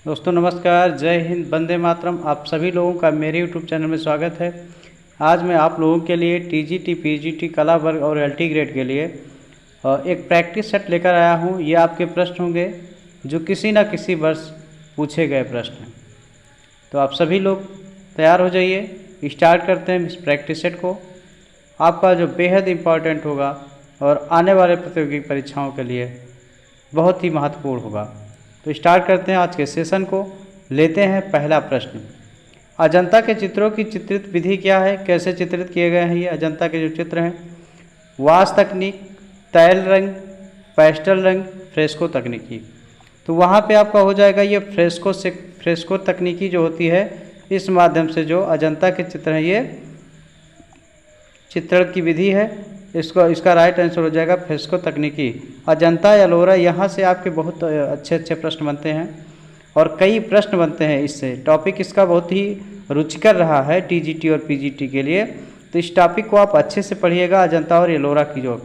दोस्तों नमस्कार, जय हिंद, वंदे मातरम। आप सभी लोगों का मेरे यूट्यूब चैनल में स्वागत है। आज मैं आप लोगों के लिए टीजीटी, पीजीटी, कला वर्ग और एलटी ग्रेड के लिए एक प्रैक्टिस सेट लेकर आया हूं। ये आपके प्रश्न होंगे जो किसी न किसी वर्ष पूछे गए प्रश्न हैं। तो आप सभी लोग तैयार हो जाइए, स्टार्ट करते हैं इस प्रैक्टिस सेट को। आपका जो बेहद इम्पॉर्टेंट होगा और आने वाले प्रतियोगी परीक्षाओं के लिए बहुत ही महत्वपूर्ण होगा। तो स्टार्ट करते हैं आज के सेशन को। लेते हैं पहला प्रश्न। अजंता के चित्रों की चित्रित विधि क्या है? कैसे चित्रित किए गए हैं ये अजंता के जो चित्र हैं? वाश तकनीक, तैल रंग, पेस्टल रंग, फ्रेस्को तकनीकी। तो वहाँ पे आपका हो जाएगा ये फ्रेस्को तकनीकी जो होती है, इस माध्यम से जो अजंता के चित्र हैं ये चित्रण की विधि है। इसका राइट आंसर हो जाएगा फ्रेस्को तकनीकी। अजंता एलोरा, यहाँ से आपके बहुत अच्छे अच्छे प्रश्न बनते हैं और कई प्रश्न बनते हैं इससे। टॉपिक इसका बहुत ही रुचिकर रहा है टीजीटी और पीजीटी के लिए। तो इस टॉपिक को आप अच्छे से पढ़िएगा। अजंता और एलोरा की जो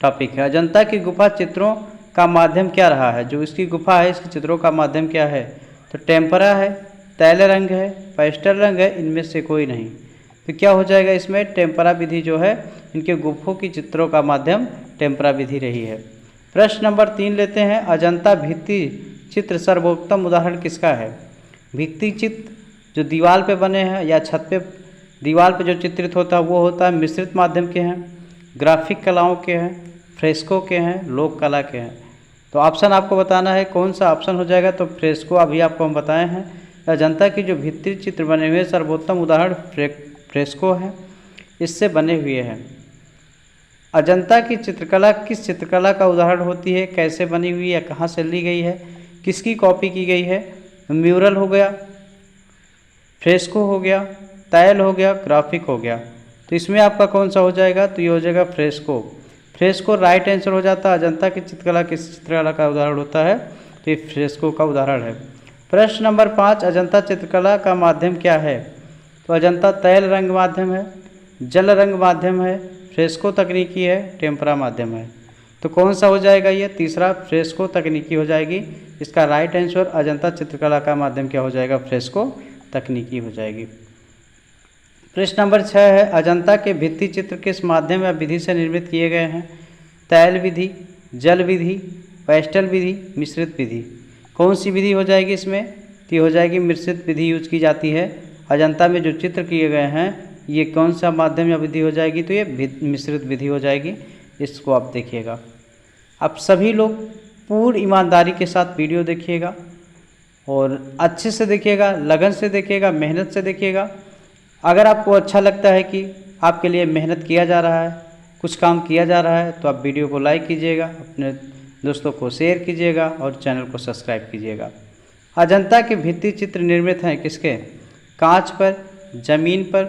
टॉपिक है, अजंता की गुफा चित्रों का माध्यम क्या रहा है? जो इसकी गुफा है, इसके चित्रों का माध्यम क्या है? तो टेम्परा है, तैल रंग है, पेस्टल रंग है, इनमें से कोई नहीं। तो क्या हो जाएगा इसमें? टेम्परा विधि जो है, इनके गुफों की चित्रों का माध्यम टेम्परा विधि रही है। प्रश्न नंबर 3 लेते हैं। अजंता भित्ति चित्र सर्वोत्तम उदाहरण किसका है? भित्ति चित्र जो दीवार पे बने हैं या छत पे दीवार पे जो चित्रित होता है वो होता है मिश्रित माध्यम के हैं, ग्राफिक कलाओं के हैं, फ्रेस्को के हैं, लोक कला के हैं। तो ऑप्शन आपको बताना है कौन सा ऑप्शन हो जाएगा। तो फ्रेस्को अभी आपको हम बताए हैं। अजंता की जो भित्ति चित्र बने हुए सर्वोत्तम उदाहरण फ्रेस्को है, इससे बने हुए हैं। अजंता की चित्रकला किस चित्रकला का उदाहरण होती है? कैसे बनी हुई है, कहाँ से ली गई है, किसकी कॉपी की गई है? म्यूरल हो गया, फ्रेस्को हो गया, तैल हो गया, ग्राफिक हो गया। तो इसमें आपका कौन सा हो जाएगा? तो ये हो जाएगा फ्रेस्को। फ्रेस्को राइट आंसर हो जाता है। अजंता की चित्रकला किस चित्रकला का उदाहरण होता है? तो ये फ्रेस्को का उदाहरण है। प्रश्न नंबर 5। अजंता चित्रकला का माध्यम क्या है? तो अजंता तैल रंग माध्यम है, जल रंग माध्यम है, फ्रेस्को तकनीकी है, टेम्परा माध्यम है। तो कौन सा हो जाएगा ये? तीसरा फ्रेस्को तकनीकी हो जाएगी। इसका राइट आंसर अजंता चित्रकला का माध्यम क्या हो जाएगा? फ्रेस्को तकनीकी हो जाएगी। प्रश्न नंबर 6 है। अजंता के भित्ति चित्र किस माध्यम या विधि से निर्मित किए गए हैं? तैल विधि, जल विधि, पेस्टल विधि, मिश्रित विधि। कौन सी विधि हो जाएगी इसमें? तो हो जाएगी मिश्रित विधि यूज की जाती है। अजंता में जो चित्र किए गए हैं ये कौन सा माध्यम या विधि हो जाएगी? तो ये मिश्रित विधि हो जाएगी। इसको आप देखिएगा। आप सभी लोग पूरी ईमानदारी के साथ वीडियो देखिएगा और अच्छे से देखिएगा, लगन से देखिएगा, मेहनत से देखिएगा। अगर आपको अच्छा लगता है कि आपके लिए मेहनत किया जा रहा है, कुछ काम किया जा रहा है, तो आप वीडियो को लाइक कीजिएगा, अपने दोस्तों को शेयर कीजिएगा और चैनल को सब्सक्राइब कीजिएगा। अजंता के भित्ति चित्र निर्मित हैं किसके? कांच पर, जमीन पर,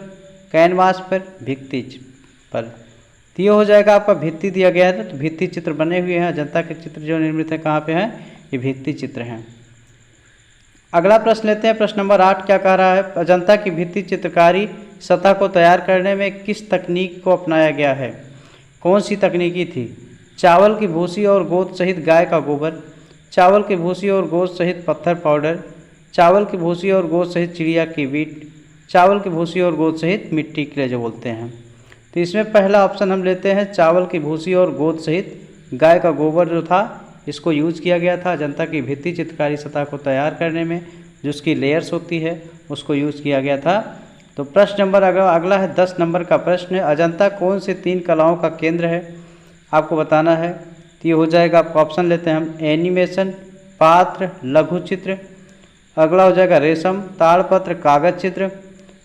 कैनवास पर, भित्ति पर। तो ये हो जाएगा आपका भित्ति दिया गया है। तो भित्ति चित्र बने हुए हैं। अजंता के चित्र जो निर्मित है कहाँ पे हैं? ये भित्ति चित्र हैं। अगला प्रश्न लेते हैं। प्रश्न नंबर 8 क्या कह रहा है? अजंता की भित्ति चित्रकारी सतह को तैयार करने में किस तकनीक को अपनाया गया है? कौन सी तकनीकी थी? चावल की भूसी और गोद सहित गाय का गोबर, चावल की भूसी और गोद सहित पत्थर पाउडर, चावल की भूसी और गोद सहित चिड़िया की बीट, चावल की भूसी और गोद सहित मिट्टी के लिए जो बोलते हैं। तो इसमें पहला ऑप्शन हम लेते हैं, चावल की भूसी और गोद सहित गाय का गोबर जो था इसको यूज किया गया था अजंता की भित्ति चित्रकारी सतह को तैयार करने में। जो उसकी लेयर्स होती है उसको यूज़ किया गया था। तो प्रश्न नंबर अगला है 10 नंबर का प्रश्न है। अजंता कौन से 3 कलाओं का केंद्र है? आपको बताना है। तो ये हो जाएगा, आपको ऑप्शन लेते हैं हम, एनिमेशन, पात्र, लघु चित्र। अगला हो जाएगा रेशम, ताड़पत्र, कागज चित्र।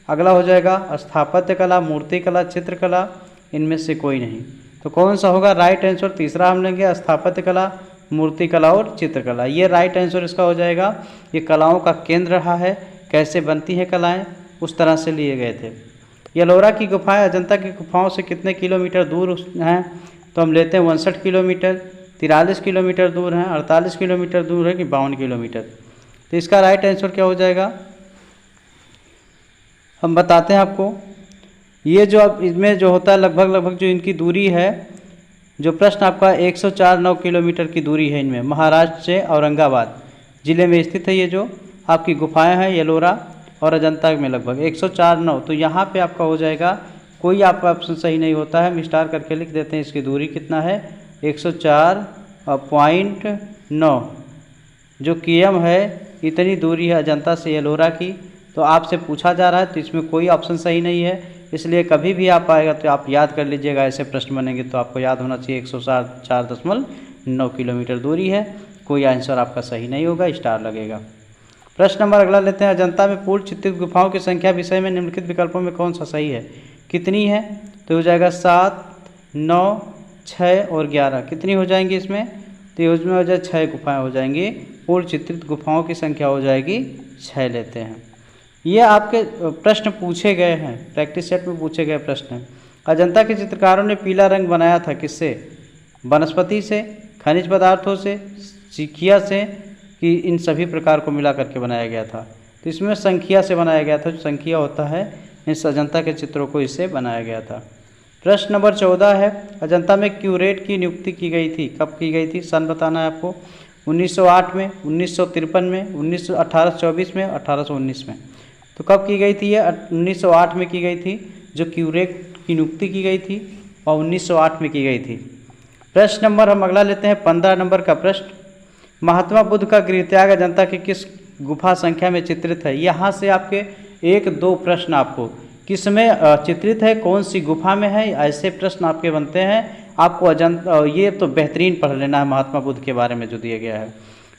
अगला हो जाएगा स्थापत्य कला, मूर्ति कला, चित्रकला। इनमें से कोई नहीं। तो कौन सा होगा राइट आंसर? तीसरा हम लेंगे, स्थापत्य कला, मूर्ति कला और चित्रकला। ये राइट आंसर इसका हो जाएगा। ये कलाओं का केंद्र रहा है। कैसे बनती हैं कलाएं, उस तरह से लिए गए थे। एलोरा की गुफाएं अजंता की गुफाओं से कितने किलोमीटर दूर हैं? तो हम लेते हैं 59 किलोमीटर, 43 किलोमीटर दूर हैं, 48 किलोमीटर दूर है कि 52 किलोमीटर। तो इसका राइट आंसर क्या हो जाएगा हम बताते हैं आपको। ये जो अब इसमें जो होता है लगभग जो इनकी दूरी है, जो प्रश्न आपका 104.9 किलोमीटर की दूरी है इनमें, महाराष्ट्र से औरंगाबाद। जिले में स्थित है ये जो आपकी गुफाएं हैं एलोरा और अजंता में लगभग 104.9। तो यहाँ पे आपका हो जाएगा, कोई आपका ऑप्शन सही नहीं होता है, हम स्टार करके लिख देते हैं। इसकी दूरी कितना है 104.9 जो किम है, इतनी दूरी है अजंता से एलोरा की। तो आपसे पूछा जा रहा है तो इसमें कोई ऑप्शन सही नहीं है, इसलिए कभी भी आप आएगा तो आप याद कर लीजिएगा, ऐसे प्रश्न बनेंगे तो आपको याद होना चाहिए 104.9 किलोमीटर दूरी है। कोई आंसर आपका सही नहीं होगा, स्टार लगेगा। प्रश्न नंबर अगला लेते हैं। अजंता में पूर्ण चित्रित गुफाओं की संख्या विषय में निम्नलिखित विकल्पों में कौन सा सही है? कितनी है? तो हो जाएगा 7, 9, 6 और 11। कितनी हो जाएंगी इसमें? तो इसमें हो जाए 6 गुफाएं हो जाएंगी। पूर्ण चित्रित गुफाओं की संख्या हो जाएगी 6 लेते हैं। ये आपके प्रश्न पूछे गए हैं, प्रैक्टिस सेट में पूछे गए प्रश्न हैं। अजंता के चित्रकारों ने पीला रंग बनाया था किससे? वनस्पति से, खनिज पदार्थों से, सिकिया से, कि इन सभी प्रकार को मिला करके बनाया गया था? तो इसमें संख्या से बनाया गया था, जो संख्या होता है इस अजंता के चित्रों को इससे बनाया गया था। प्रश्न नंबर 14 है। अजंता में क्यूरेट की नियुक्ति की गई थी, कब की गई थी? सन बताना है आपको। 1908 में, 1953 में, 1824 में, 1819 में। तो कब की गई थी ये? 1908 में की गई थी, जो क्यूरेट की नियुक्ति की गई थी, और 1908 में की गई थी। प्रश्न नंबर हम अगला लेते हैं 15 नंबर का प्रश्न। महात्मा बुद्ध का गृहत्याग अजंता की किस गुफा संख्या में चित्रित है? यहाँ से आपके 1-2 प्रश्न आपको किस में चित्रित है, कौन सी गुफा में है, ऐसे प्रश्न आपके बनते हैं। आपको अजंता ये तो बेहतरीन पढ़ लेना है महात्मा बुद्ध के बारे में जो दिया गया है।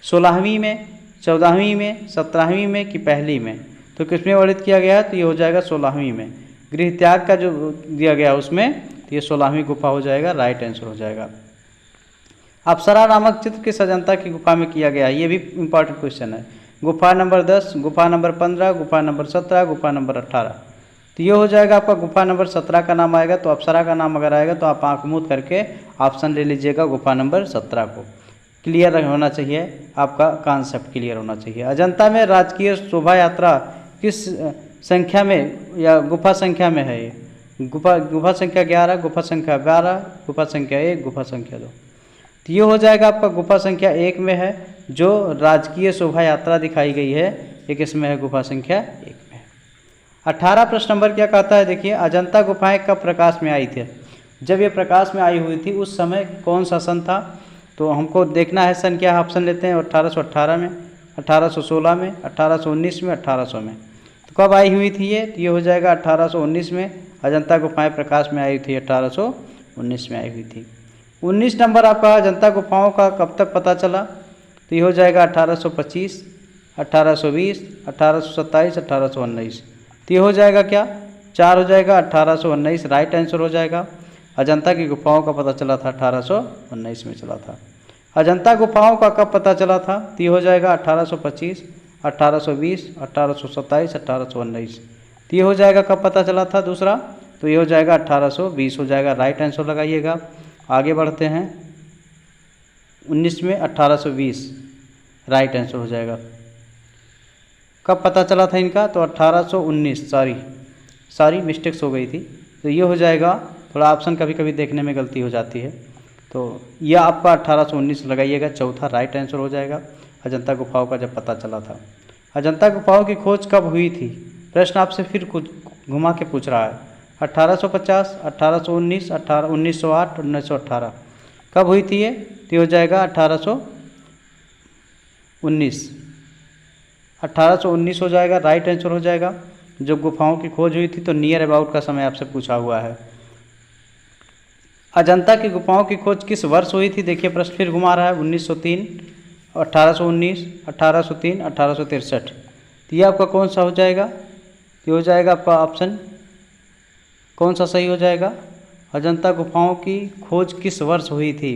16वीं में, 14वीं में, 17वीं में कि पहली में? तो किसमें वर्णित किया गया है? तो ये हो जाएगा 16वीं में। गृहत्याग का जो दिया गया उसमें, तो ये 16वीं गुफा हो जाएगा, राइट आंसर हो जाएगा। अप्सरा नामक चित्र किस अजंता की गुफा में किया गया है? ये भी इंपॉर्टेंट क्वेश्चन है। गुफा नंबर 10, गुफा नंबर 15, गुफा नंबर 17, गुफा नंबर 18। तो ये हो जाएगा आपका गुफा नंबर 17 का नाम आएगा। तो अप्सरा का नाम अगर आएगा तो आप आंख मूंद करके ऑप्शन ले लीजिएगा गुफा नंबर 17 को। क्लियर होना चाहिए, आपका कॉन्सेप्ट क्लियर होना चाहिए। अजंता में राजकीय शोभा यात्रा किस संख्या में या गुफा संख्या में है? ये गुफा संख्या 11, गुफा संख्या 12, गुफा संख्या 1, गुफा संख्या 2। तो ये हो जाएगा आपका गुफा संख्या 1 में है, जो राजकीय शोभा यात्रा दिखाई गई है, ये किसमें है? गुफा संख्या 1 में। 18 प्रश्न नंबर क्या कहता है? देखिए, अजंता गुफाएं कब प्रकाश में आई थी? जब ये प्रकाश में आई हुई थी उस समय कौन सा सन था? तो हमको देखना है सन क्या है। ऑप्शन लेते हैं 1818 में, 1816 में, 1819 में, 1800 में। तो कब आई हुई थी ये? तो ये हो जाएगा 1819 में। अजंता गुफाएं प्रकाश में आई थी 1819 में आई हुई थी। 19 नंबर आपका अजंता गुफाओं का कब तक पता चला? तो ये हो जाएगा 1825, 1820, 1827, 1819। तो ये हो जाएगा क्या? 4 हो जाएगा, 1819 राइट आंसर हो जाएगा। अजंता की गुफाओं का पता चला था 1819 में चला था। अजंता गुफाओं का कब पता चला था? तो ये हो जाएगा 1825, 1820, 1827, 1819। तो ये हो जाएगा कब पता चला था दूसरा? तो ये हो जाएगा 1820 हो जाएगा, राइट आंसर लगाइएगा। आगे बढ़ते हैं 19 में 1820 राइट आंसर हो जाएगा। कब पता चला था इनका? तो 1819, सॉरी मिस्टेक्स हो गई थी। तो ये हो जाएगा, थोड़ा ऑप्शन कभी कभी देखने में गलती हो जाती है। तो यह आपका 1819 लगाइएगा, चौथा राइट आंसर हो जाएगा। अजंता गुफाओं का जब पता चला था। अजंता गुफाओं की खोज कब हुई थी? प्रश्न आपसे फिर कुछ घुमा के पूछ रहा है। 1850, 1819, 1908, 1918। कब हुई थी ये? तो हो जाएगा 1819। 1819 हो जाएगा, राइट आंसर हो जाएगा। जब गुफाओं की खोज हुई थी तो नियर अबाउट का समय आपसे पूछा हुआ है। अजंता की गुफाओं की खोज किस वर्ष हुई थी? देखिए प्रश्न फिर घुमा रहा है। 1903, 1819, 1803, 1863। तो ये आपका कौन सा हो जाएगा? ये हो जाएगा आपका ऑप्शन कौन सा सही हो जाएगा? अजंता गुफाओं की खोज किस वर्ष हुई थी?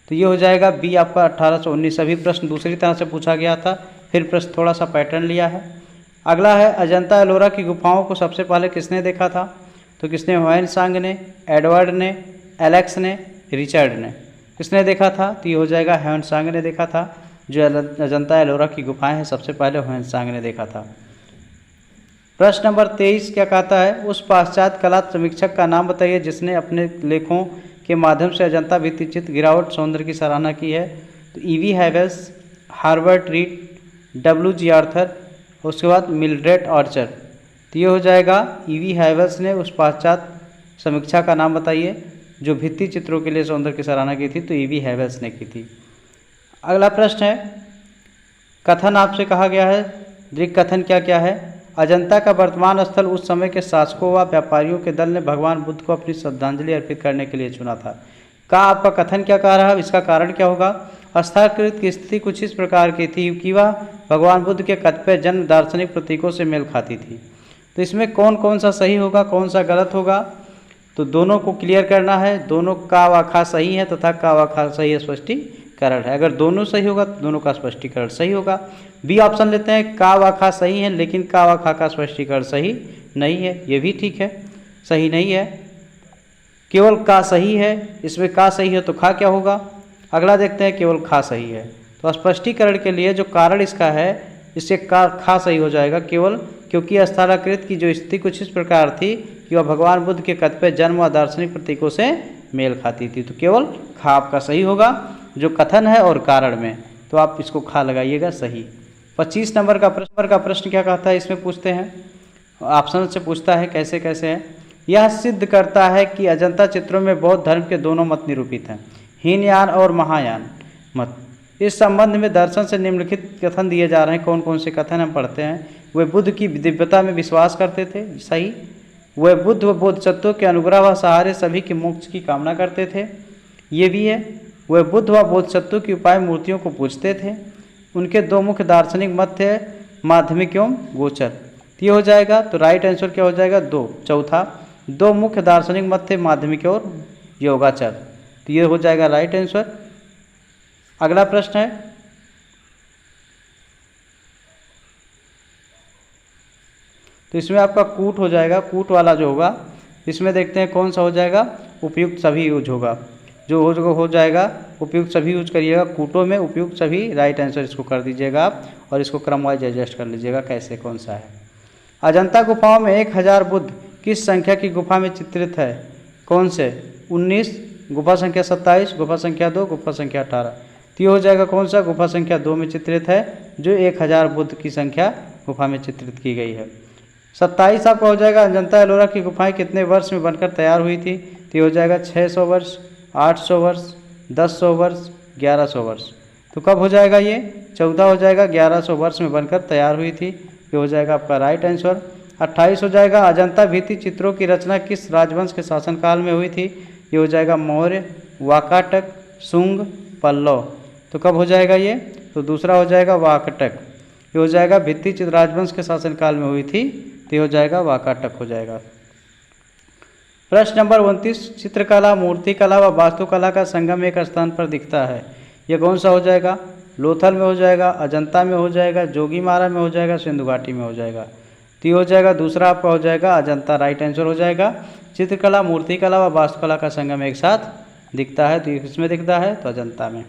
तो ये हो जाएगा बी आपका 1819। अभी प्रश्न दूसरी तरह से पूछा गया था, फिर प्रश्न थोड़ा सा पैटर्न लिया है। अगला है अजंता एलोरा की गुफाओं को सबसे पहले किसने देखा था? तो किसने? ह्वेनसांग ने, एडवर्ड ने, एलेक्स ने, रिचर्ड ने। किसने देखा था? तो ये हो जाएगा ह्वेनसांग ने देखा था। जो अजंता एलोरा की गुफाएं हैं सबसे पहले ह्वेनसांग ने देखा था। प्रश्न नंबर 23 क्या कहता है? उस पाश्चात्य कला समीक्षक का नाम बताइए जिसने अपने लेखों के माध्यम से अजंता भित्ति चित्र गिरावट सौंदर्य की सराहना की है। तो ईवी हार्बर्ट रीड, W.G. आर्थर, उसके बाद मिल्ड्रेड आर्चर। तो ये हो जाएगा E.V. हैवेल्स ने उस पाश्चात्य समीक्षा का नाम बताइए जो भित्ति चित्रों के लिए सौंदर्य की सराहना की थी, तो E.V. हैवेल्स ने की थी। अगला प्रश्न है, कथन आपसे कहा गया है, दृक् कथन क्या क्या है? अजंता का वर्तमान स्थल उस समय के शासकों व व्यापारियों के दल ने भगवान बुद्ध को अपनी श्रद्धांजलि अर्पित करने के लिए चुना था। का आपका कथन क्या कह रहा है, इसका कारण क्या होगा? स्थलाकृत की स्थिति कुछ इस प्रकार की थी कि वह भगवान बुद्ध के कतिपय जन्म दार्शनिक प्रतीकों से मेल खाती थी। तो इसमें कौन कौन सा सही होगा, कौन सा गलत होगा? तो दोनों को क्लियर करना है। दोनों का व खा सही है तथा का व खा सही स्पष्टीकरण है। अगर दोनों सही होगा तो दोनों का स्पष्टीकरण सही होगा। बी ऑप्शन लेते हैं, का व खा सही है लेकिन का व खा का स्पष्टीकरण सही नहीं है। ये भी ठीक है, सही नहीं है, केवल का सही है। इसमें का सही है तो खा क्या होगा? अगला देखते हैं, केवल खा सही है। तो स्पष्टीकरण के लिए जो कारण इसका है, इससे का खा सही हो जाएगा केवल, क्योंकि स्थलाकृत की जो स्थिति कुछ इस प्रकार थी कि वह भगवान बुद्ध के कतिपय जन्म व दार्शनिक प्रतीकों से मेल खाती थी। तो केवल खा आपका सही होगा जो कथन है और कारण में, तो आप इसको खा लगाइएगा सही। 25 नंबर का प्रश्न क्या कहता है, इसमें पूछते हैं, ऑप्शन से पूछता है कैसे कैसे है। यह सिद्ध करता है कि अजंता चित्रों में बौद्ध धर्म के दोनों मत निरूपित हैं, हीनयान और महायान मत। इस संबंध में दर्शन से निम्नलिखित कथन दिए जा रहे हैं। कौन कौन से कथन हम पढ़ते हैं? वे बुद्ध की दिव्यता में विश्वास करते थे, सही। वे बुद्ध व बोधिसत्वों के अनुग्रह व सहारे सभी के मोक्ष की कामना करते थे, ये भी है। वे बुद्ध व बोधिसत्वों की उपाय मूर्तियों को पूजते थे। उनके दो मुख्य दार्शनिक मत थे, माध्यमिक एवं गोचर। ये हो जाएगा, तो राइट आंसर क्या हो जाएगा? 2। चौथा, दो मुख्य दार्शनिक मत थे, माध्यमिक और योगाचार। तो ये हो जाएगा राइट आंसर। अगला प्रश्न है, तो इसमें आपका कूट हो जाएगा, कूट वाला जो होगा इसमें देखते हैं कौन सा हो जाएगा? उपयुक्त सभी यूज होगा। जो हो जाएगा उपयुक्त सभी यूज करिएगा, कूटों में उपयुक्त सभी राइट आंसर इसको कर दीजिएगा आप, और इसको क्रम वाइज एडजस्ट कर लीजिएगा कैसे कौन सा है। अजंता गुफाओं में 1000 बुद्ध किस संख्या की गुफा में चित्रित है? कौन से? 19, गुफा संख्या 27, गुफा संख्या 2, गुफा संख्या 18। तो ये हो जाएगा कौन सा? गुफा संख्या 2 में चित्रित है, जो 1000 बुद्ध की संख्या गुफा में चित्रित की गई है। 27 आपका हो जाएगा, अजंता एलोरा की गुफाएं कितने वर्ष में बनकर तैयार हुई थी? तो ये हो जाएगा 600 वर्ष, 800 वर्ष, 1100 वर्ष, 1100 वर्ष। तो कब हो जाएगा ये? 14 हो जाएगा, 1100 वर्ष में बनकर तैयार हुई थी। ये हो जाएगा आपका राइट आंसर। 28 हो जाएगा, अजंता भित्ति चित्रों की रचना किस राजवंश के शासनकाल में हुई थी? ये हो जाएगा मौर्य, वाकाटक, शुंग, पल्लव। तो कब हो जाएगा ये? तो दूसरा हो जाएगा वाकाटक। ये हो जाएगा भित्ति चित्र राजवंश के शासनकाल में हुई थी, तो ये हो जाएगा वाकाटक हो जाएगा। प्रश्न नंबर 29, चित्रकला, मूर्तिकला व वास्तुकला का संगम एक स्थान पर दिखता है, ये कौन सा हो जाएगा? लोथल में हो जाएगा, अजंता में हो जाएगा, जोगीमारा में हो जाएगा, सिंधु घाटी में हो जाएगा। तो ये हो जाएगा दूसरा आपका हो जाएगा अजंता, राइट आंसर हो जाएगा। चित्रकला, मूर्तिकला व वास्तुकला का संगम एक साथ दिखता है, तो ये किसमें दिखता है? तो अजंता में।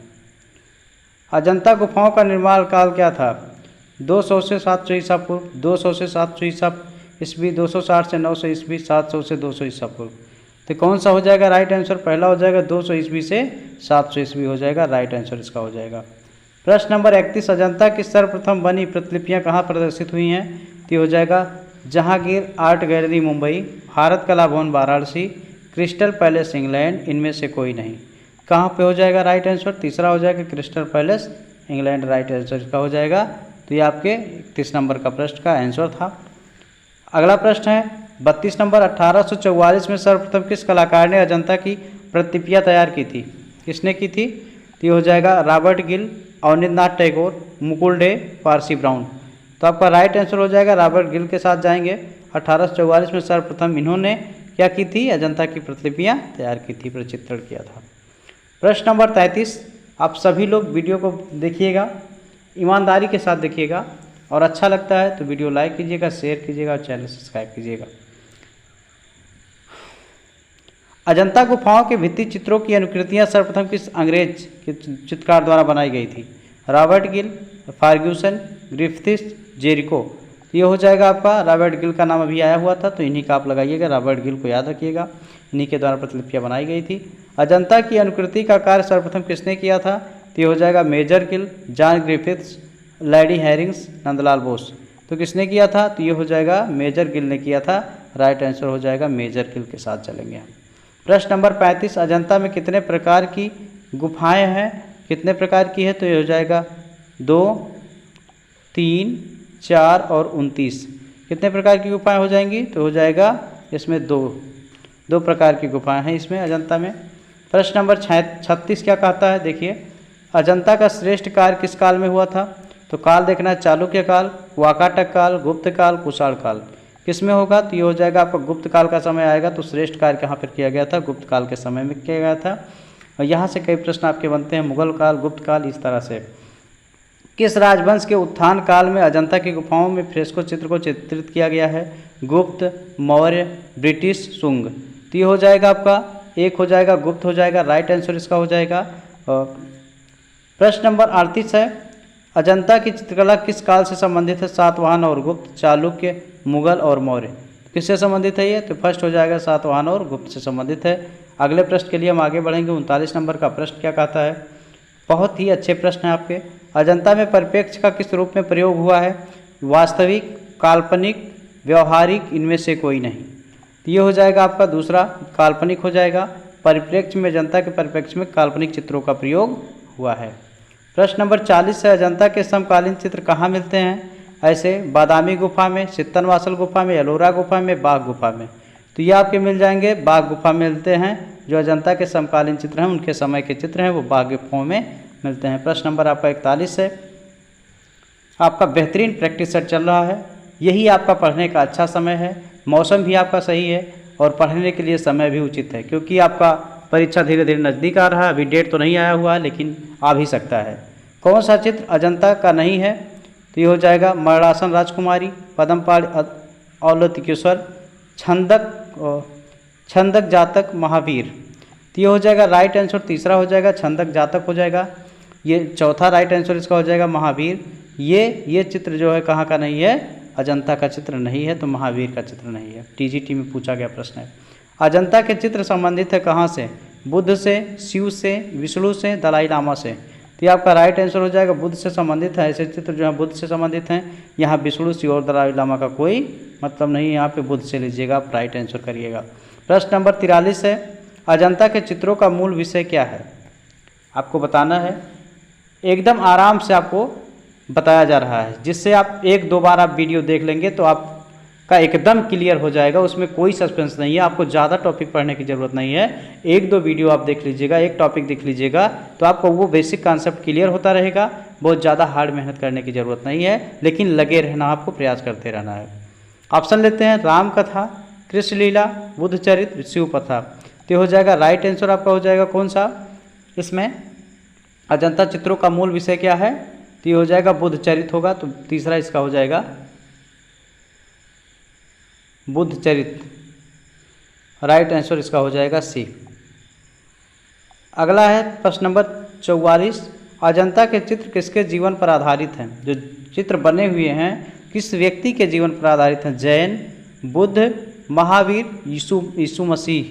अजंता गुफाओं का निर्माण काल क्या था? 200 से 700 ईसा पूर्व, 200 से 700 ईसा ईस्वी, 260 से 900 ईस्वी, 700 से 200 ईसा पूर्व। तो कौन सा हो जाएगा राइट आंसर? पहला हो जाएगा 200 ईस्वी से 700 ईस्वी हो जाएगा, राइट आंसर इसका हो जाएगा। प्रश्न नंबर 31, अजंता की सर्वप्रथम बनी प्रतिलिपियाँ कहाँ प्रदर्शित हुई हैं? तो हो जाएगा जहांगीर आर्ट गैलरी मुंबई, भारत कला भवन वाराणसी, क्रिस्टल पैलेस इंग्लैंड, इनमें से कोई नहीं। कहाँ पे हो जाएगा राइट आंसर? तीसरा हो जाएगा crystal palace England, right answer इसका हो जाएगा। तो ये आपके 31 नंबर का प्रश्न का आंसर था। अगला प्रश्न है 32 नंबर, 1844 में सर्वप्रथम किस कलाकार ने अजंता की प्रतिलिपियाँ तैयार की थी? किसने की थी? तो ये हो जाएगा Robert Gill, Abanindranath Tagore, Mukul day, Parsi brown. तो आपका राइट आंसर हो जाएगा रॉबर्ट गिल के साथ जाएंगे। 1844 में सर्वप्रथम इन्होंने क्या की थी? अजंता की प्रतिलिपियाँ तैयार की थी, प्रचित्रण किया था। प्रश्न नंबर 33, आप सभी लोग वीडियो को देखिएगा, ईमानदारी के साथ देखिएगा, और अच्छा लगता है तो वीडियो लाइक कीजिएगा, शेयर कीजिएगा और चैनल सब्सक्राइब कीजिएगा। अजंता गुफाओं के भित्ति चित्रों की अनुकृतियाँ सर्वप्रथम किस अंग्रेज के चित्रकार द्वारा बनाई गई थी? Robert Gill, Ferguson, Griffiths, Jericho. ये हो जाएगा आपका, रॉबर्ट गिल का नाम अभी आया हुआ था तो इन्हीं का आप लगाइएगा, रॉबर्ट गिल को याद रखिएगा, इन्हीं के द्वारा प्रतिलिपियाँ बनाई गई थी। अजंता की अनुकृति का कार्य सर्वप्रथम किसने किया था? तो ये हो जाएगा major Gill, John Griffiths, lady Herringham, Nandalal Bose. तो किसने किया था? तो ये हो जाएगा मेजर गिल ने किया था। राइट आंसर हो जाएगा मेजर गिल के साथ चलेंगे हम। प्रश्न नंबर 35, अजंता में कितने प्रकार की गुफाएं हैं? कितने प्रकार की है? तो ये हो जाएगा 2, 3, 4 और 29। कितने प्रकार की गुफाएं हो जाएंगी? तो हो जाएगा इसमें दो प्रकार की गुफाएं हैं इसमें अजंता में। प्रश्न नंबर 36 क्या कहता है? देखिए, अजंता का श्रेष्ठ कार्य किस काल में हुआ था? तो काल देखना है, चालुक्य काल, वाकाटक काल, गुप्त काल, कुषाण काल। किस में होगा? तो ये हो जाएगा आपका गुप्त काल का समय आएगा। तो श्रेष्ठ कार्य कहाँ पर किया गया था? गुप्त काल के समय में किया गया था। और यहाँ से कई प्रश्न आपके बनते हैं, मुगल काल, गुप्त काल, इस तरह से। किस राजवंश के उत्थान काल में अजंता की गुफाओं में फ्रेस्को चित्र को चित्रित किया गया है? गुप्त, मौर्य, ब्रिटिश, शुंग। तो ये हो जाएगा आपका एक हो जाएगा, गुप्त हो जाएगा। राइट आंसर इसका हो जाएगा। प्रश्न नंबर 38 है, अजंता की चित्रकला किस काल से संबंधित है? सातवाहन और गुप्त, चालुक्य, मुगल और मौर्य। किससे संबंधित है ये? तो फर्स्ट हो जाएगा सातवाहन और गुप्त से संबंधित है। अगले प्रश्न के लिए हम आगे बढ़ेंगे। 39 नंबर का प्रश्न क्या कहता है? बहुत ही अच्छे प्रश्न हैं आपके। अजंता में परिप्रेक्ष का किस रूप में प्रयोग हुआ है? वास्तविक, काल्पनिक, व्यवहारिक, इनमें से कोई नहीं। तो ये हो जाएगा आपका दूसरा, काल्पनिक हो जाएगा। परिप्रेक्ष्य में, अजंता के परिप्रेक्ष्य में काल्पनिक चित्रों का प्रयोग हुआ है। प्रश्न नंबर 40 है, अजंता के समकालीन चित्र कहाँ मिलते हैं? ऐसे बादामी गुफा में, सित्तनवासल गुफा में, एलोरा गुफा में, बाघ गुफा में। तो ये आपके मिल जाएंगे बाघ गुफा में मिलते हैं। जो अजंता के समकालीन चित्र हैं, उनके समय के चित्र हैं, वो बाघ गुफाओं में मिलते हैं। प्रश्न नंबर आपका 41 है, आपका बेहतरीन प्रैक्टिस सेट चल रहा है। यही आपका पढ़ने का अच्छा समय है। मौसम भी आपका सही है और पढ़ने के लिए समय भी उचित है, क्योंकि आपका परीक्षा धीरे धीरे नज़दीक आ रहा है। अभी डेट तो नहीं आया हुआ है, लेकिन आ भी सकता है। कौन सा चित्र अजंता का नहीं है? तो ये हो जाएगा मरणासन राजकुमारी, पद्मपाल औलतिकेश्वर, छंदक जातक महावीर। तो ये हो जाएगा राइट आंसर। तीसरा हो जाएगा छंदक जातक हो जाएगा। ये चौथा राइट आंसर इसका हो जाएगा महावीर। ये चित्र जो है कहाँ का नहीं है? अजंता का चित्र नहीं है, तो महावीर का चित्र नहीं है। टीजीटी में पूछा गया प्रश्न है। अजंता के चित्र संबंधित है कहाँ से? बुद्ध से, शिव से, विष्णु से, दलाई लामा से। तो ये आपका राइट आंसर हो जाएगा, बुद्ध से संबंधित है। ऐसे चित्र जो है बुद्ध से संबंधित हैं। यहाँ विष्णु, शिव और दलाई लामा का कोई मतलब नहीं है। यहाँ पे बुद्ध से लीजिएगा, आप राइट आंसर करिएगा। प्रश्न नंबर 43 है, अजंता के चित्रों का मूल विषय क्या है? आपको बताना है। एकदम आराम से आपको बताया जा रहा है, जिससे आप 1-2 बार आप वीडियो देख लेंगे तो आपका एकदम क्लियर हो जाएगा। उसमें कोई सस्पेंस नहीं है। आपको ज़्यादा टॉपिक पढ़ने की ज़रूरत नहीं है। 1-2 वीडियो आप देख लीजिएगा, एक टॉपिक देख लीजिएगा, तो आपको वो बेसिक कॉन्सेप्ट क्लियर होता रहेगा। बहुत ज़्यादा हार्ड मेहनत करने की ज़रूरत नहीं है, लेकिन लगे रहना, आपको प्रयास करते रहना है। ऑप्शन लेते हैं, राम कथा, कृष्ण लीला, बुद्ध चरित्र, शिव कथा। तो हो जाएगा राइट आंसर आपका हो जाएगा कौन सा? इसमें अजंता चित्रों का मूल विषय क्या है? तो ये हो जाएगा बुद्ध चरित्र होगा। तो तीसरा इसका हो जाएगा बुद्ध चरित्र। राइट आंसर इसका हो जाएगा सी। अगला है प्रश्न नंबर 44, अजंता के चित्र किसके जीवन पर आधारित हैं? जो चित्र बने हुए हैं किस व्यक्ति के जीवन पर आधारित हैं? जैन, बुद्ध, महावीर, यीशु मसीह।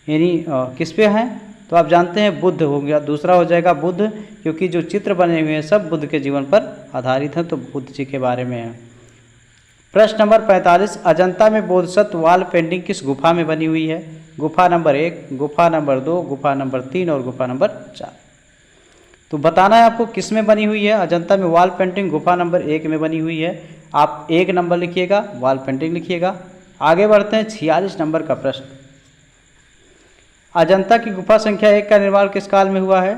यानी किस पे हैं? तो आप जानते हैं बुद्ध हो गया। दूसरा हो जाएगा बुद्ध, क्योंकि जो चित्र बने हुए हैं सब बुद्ध के जीवन पर आधारित हैं, तो बुद्ध जी के बारे में है। प्रश्न नंबर 45, अजंता में बोधिसत्व वॉल पेंटिंग किस गुफा में बनी हुई है? गुफा नंबर 1, गुफा नंबर 2, गुफा नंबर 3 और गुफा नंबर 4। तो बताना है आपको किस में बनी हुई है। अजंता में वॉल पेंटिंग गुफा नंबर 1 में बनी हुई है। आप 1 नंबर लिखिएगा, वॉल पेंटिंग लिखिएगा। आगे बढ़ते हैं 46 नंबर का प्रश्न, अजंता की गुफा संख्या 1 का निर्माण किस काल में हुआ है?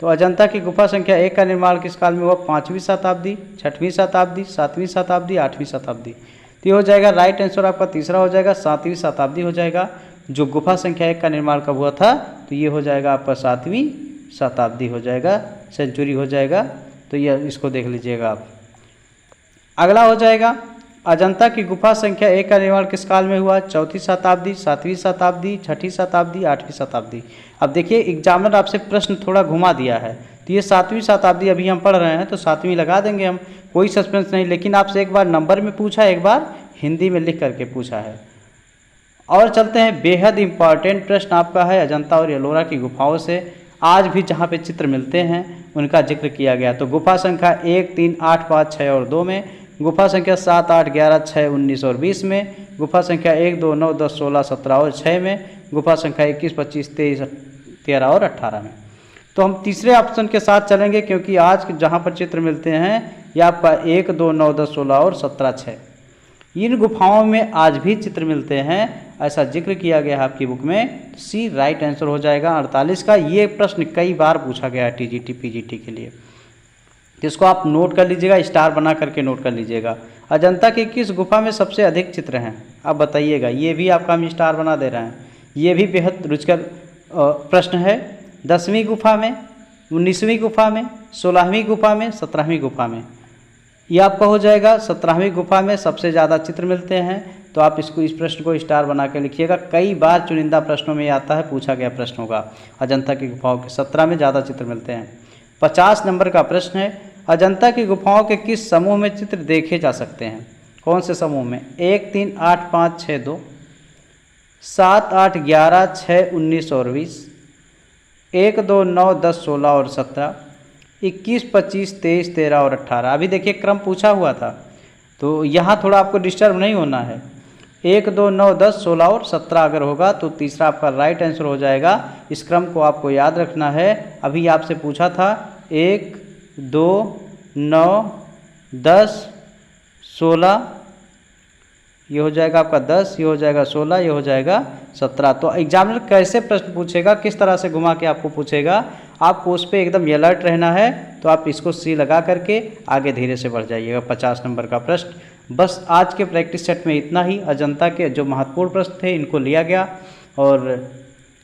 तो अजंता की गुफा संख्या 1 का निर्माण किस काल में हुआ? 5वीं शताब्दी, 6वीं शताब्दी, 7वीं शताब्दी, 8वीं शताब्दी। तो ये हो जाएगा राइट आंसर आपका तीसरा हो जाएगा 7वीं शताब्दी हो जाएगा। जो गुफा संख्या 1 का निर्माण कब हुआ था? तो ये हो जाएगा आपका 7वीं शताब्दी हो जाएगा, सेंचुरी हो जाएगा। तो ये इसको देख लीजिएगा आप। अगला हो जाएगा, अजंता की गुफा संख्या 1 का निर्माण किस काल में हुआ? 4वीं शताब्दी, 7वीं शताब्दी, 6वीं शताब्दी, 8वीं शताब्दी। अब देखिए एग्जामिनर आपसे प्रश्न थोड़ा घुमा दिया है, तो ये 7वीं शताब्दी अभी हम पढ़ रहे हैं, तो 7वीं लगा देंगे हम, कोई सस्पेंस नहीं। लेकिन आपसे एक बार नंबर में पूछा, एक बार हिंदी में लिख करके पूछा है। और चलते हैं, बेहद इम्पॉर्टेंट प्रश्न आपका है अजंता और एलोरा की गुफाओं से। आज भी जहाँ पे चित्र मिलते हैं उनका जिक्र किया गया। तो गुफा संख्या 1, 3, 8, 5, 6 और 2 में, गुफा संख्या 7, 8, 11, 6, 19 और 20 में, गुफा संख्या 1, 2, 9, 10, 16, 17 और 6 में, गुफा संख्या 21, 25, 23, 13 और 18 में। तो हम तीसरे ऑप्शन के साथ चलेंगे क्योंकि आज जहाँ पर चित्र मिलते हैं ये आपका 1, 2, 9, 10, 16 और 17, 6 इन गुफाओं में आज भी चित्र मिलते हैं, ऐसा जिक्र किया गया है आपकी बुक में। सी राइट आंसर हो जाएगा 48 का। ये प्रश्न कई बार पूछा गया है टीजीटी पीजीटी के लिए, इसको आप नोट कर लीजिएगा, स्टार बना करके नोट कर लीजिएगा। अजंता की किस गुफा में सबसे अधिक चित्र हैं, आप बताइएगा। ये भी आपका हम स्टार बना दे रहे हैं, ये भी बेहद रुचिकर प्रश्न है। 10वीं गुफा में, 19वीं गुफा में, 16वीं गुफा में, 17वीं गुफा में। ये आपका हो जाएगा 17वीं गुफा में सबसे ज़्यादा चित्र मिलते हैं। तो आप इसको, इस प्रश्न को स्टार बना के लिखिएगा। कई बार चुनिंदा प्रश्नों में आता है, पूछा गया प्रश्नों का। अजंता की गुफाओं के 17 में ज़्यादा चित्र मिलते हैं। 50 नंबर का प्रश्न है, अजंता की गुफाओं के किस समूह में चित्र देखे जा सकते हैं? कौन से समूह में? 1, 3, 8, 5, 6, 2, 7, 8, 11, 6, 19 और 20, 1, 2, 9, 10, 16 और 17, 21, 25, 23, 13 और 18। अभी देखिए क्रम पूछा हुआ था, तो यहाँ थोड़ा आपको डिस्टर्ब नहीं होना है। 1, 2, 9, 10, 16 और 17 अगर होगा तो तीसरा आपका राइट आंसर हो जाएगा। इस क्रम को आपको याद रखना है। अभी आपसे पूछा था 1, 2, 9, 10, 16, ये हो जाएगा आपका 10, ये हो जाएगा 16, ये हो जाएगा 17। तो एग्जामिनर कैसे प्रश्न पूछेगा, किस तरह से घुमा के आपको पूछेगा, आपको उस पर एकदम अलर्ट रहना है। तो आप इसको सी लगा करके आगे धीरे से बढ़ जाइएगा। 50 नंबर का प्रश्न। बस आज के प्रैक्टिस सेट में इतना ही। अजंता के जो महत्वपूर्ण प्रश्न थे इनको लिया गया, और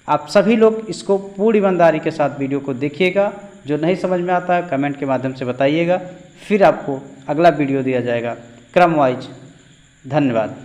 आप सभी लोग इसको पूरी ईमानदारी के साथ वीडियो को देखिएगा। जो नहीं समझ में आता है कमेंट के माध्यम से बताइएगा, फिर आपको अगला वीडियो दिया जाएगा क्रम वाइज। धन्यवाद।